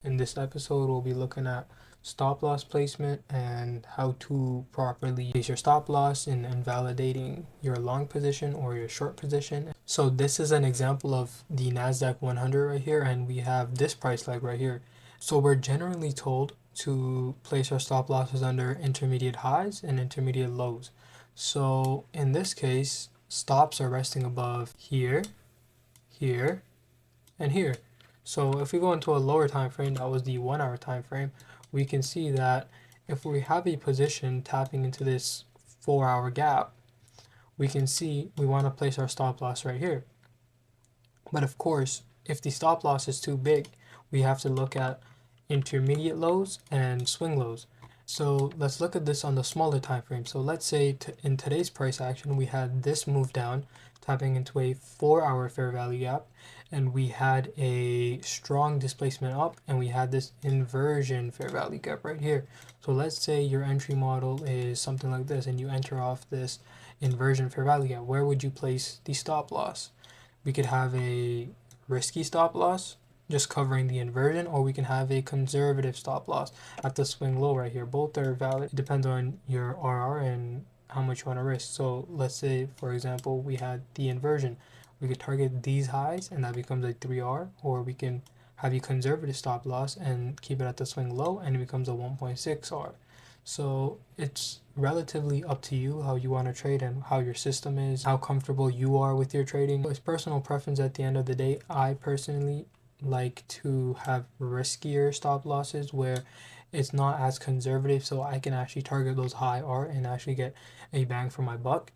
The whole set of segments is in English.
In this episode, we'll be looking at stop loss placement and how to properly place your stop loss in invalidating your long position or your short position. So this is an example of the NASDAQ 100 right here, and we have this price leg right here. So we're generally told to place our stop losses under intermediate highs and intermediate lows. So in this case, stops are resting above here, here, and here. So if we go into a lower time frame, that was the 1 hour time frame, we can see that if we have a position tapping into this 4 hour gap, we can see we want to place our stop loss right here. But of course, if the stop loss is too big, we have to look at intermediate lows and swing lows. So let's look at this on the smaller time frame. So let's say in today's price action, we had this move down, tapping into a 4 hour fair value gap, and we had a strong displacement up, and we had this inversion fair value gap right here. So let's say your entry model is something like this, and you enter off this inversion fair value gap. Where would you place the stop loss? We could have a risky stop loss, just covering the inversion, or we can have a conservative stop loss at the swing low right here. Both are valid. It depends on your RR and how much you want to risk. So let's say, for example, we had the inversion. We could target these highs and that becomes a 3R, or we can have a conservative stop loss and keep it at the swing low and it becomes a 1.6R. So it's relatively up to you how you want to trade and how your system is, how comfortable you are with your trading. It's personal preference at the end of the day. I personally like to have riskier stop losses where it's not as conservative, so I can actually target those high R and actually get a bang for my buck.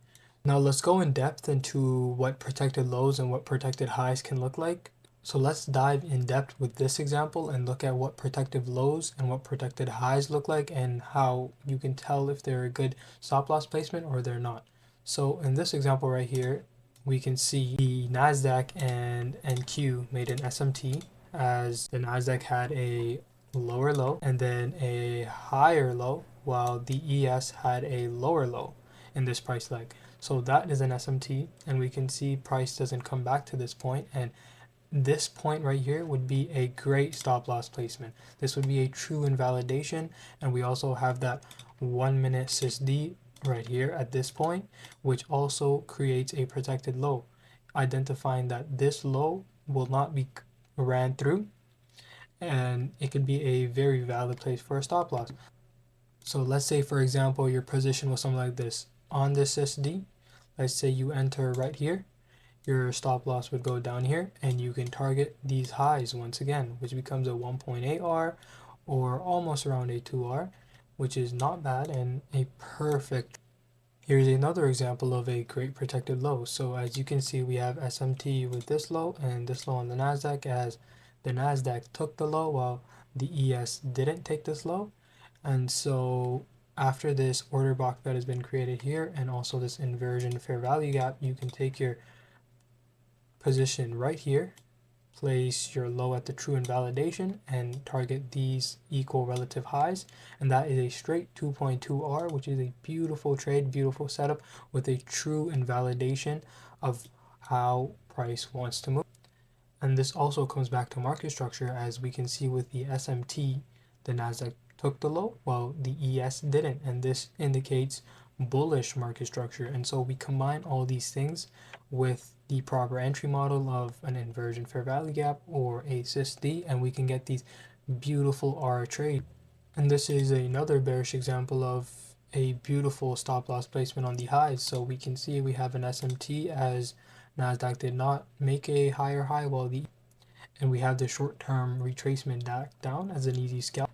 Now let's go in depth into what protected lows and what protected highs can look like. So let's dive in depth with this example and look at what protective lows and what protected highs look like and how you can tell if they're a good stop loss placement or they're not. So in this example right here, we can see the NASDAQ and NQ made an SMT, as the NASDAQ had a lower low and then a higher low, while the ES had a lower low in this price leg. So that is an SMT, and we can see price doesn't come back to this point, and this point right here would be a great stop loss placement. This would be a true invalidation, and we also have that 1 minute SysD right here at this point, which also creates a protected low, identifying that this low will not be ran through, and it could be a very valid place for a stop loss. So let's say, for example, your position was something like this. On this SSD, let's say you enter right here, your stop loss would go down here, and you can target these highs once again, which becomes a 1.8R or almost around a 2R, which is not bad and a perfect. Here's another example of a great protected low. So as you can see, we have SMT with this low and this low on the NASDAQ, as the NASDAQ took the low while the ES didn't take this low. And so after this order block that has been created here and also this inversion fair value gap, you can take your position right here, place your low at the true invalidation, and target these equal relative highs, and that is a straight 2.2R, which is a beautiful trade, beautiful setup with a true invalidation of how price wants to move. And this also comes back to market structure, as we can see with the SMT, the NASDAQ took the low while the ES didn't, and this indicates bullish market structure. And so we combine all these things with the proper entry model of an inversion fair value gap or a SysD, and we can get these beautiful R trade. And this is another bearish example of a beautiful stop loss placement on the highs. So we can see we have an SMT, as NASDAQ did not make a higher high, while and we have the short-term retracement down as an easy scalp.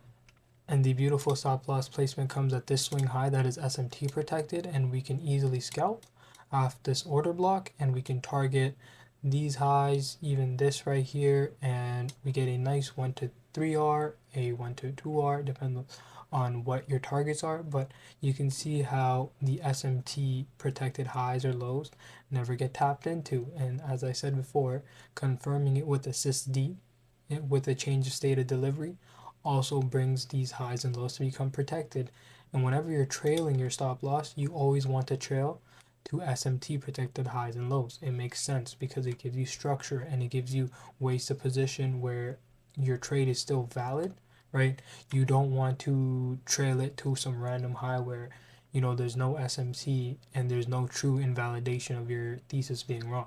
And the beautiful stop loss placement comes at this swing high that is SMT protected, and we can easily scalp off this order block, and we can target these highs, even this right here, and we get a nice 1 to 3R, a 1 to 2R, depending on what your targets are. But you can see how the SMT protected highs or lows never get tapped into, and as I said before, confirming it with a SysD with a change of state of delivery also brings these highs and lows to become protected. And whenever you're trailing your stop loss, you always want to trail to SMT protected highs and lows. It makes sense because it gives you structure and it gives you ways to position where your trade is still valid, right? You don't want to trail it to some random high where, there's no SMC and there's no true invalidation of your thesis being wrong.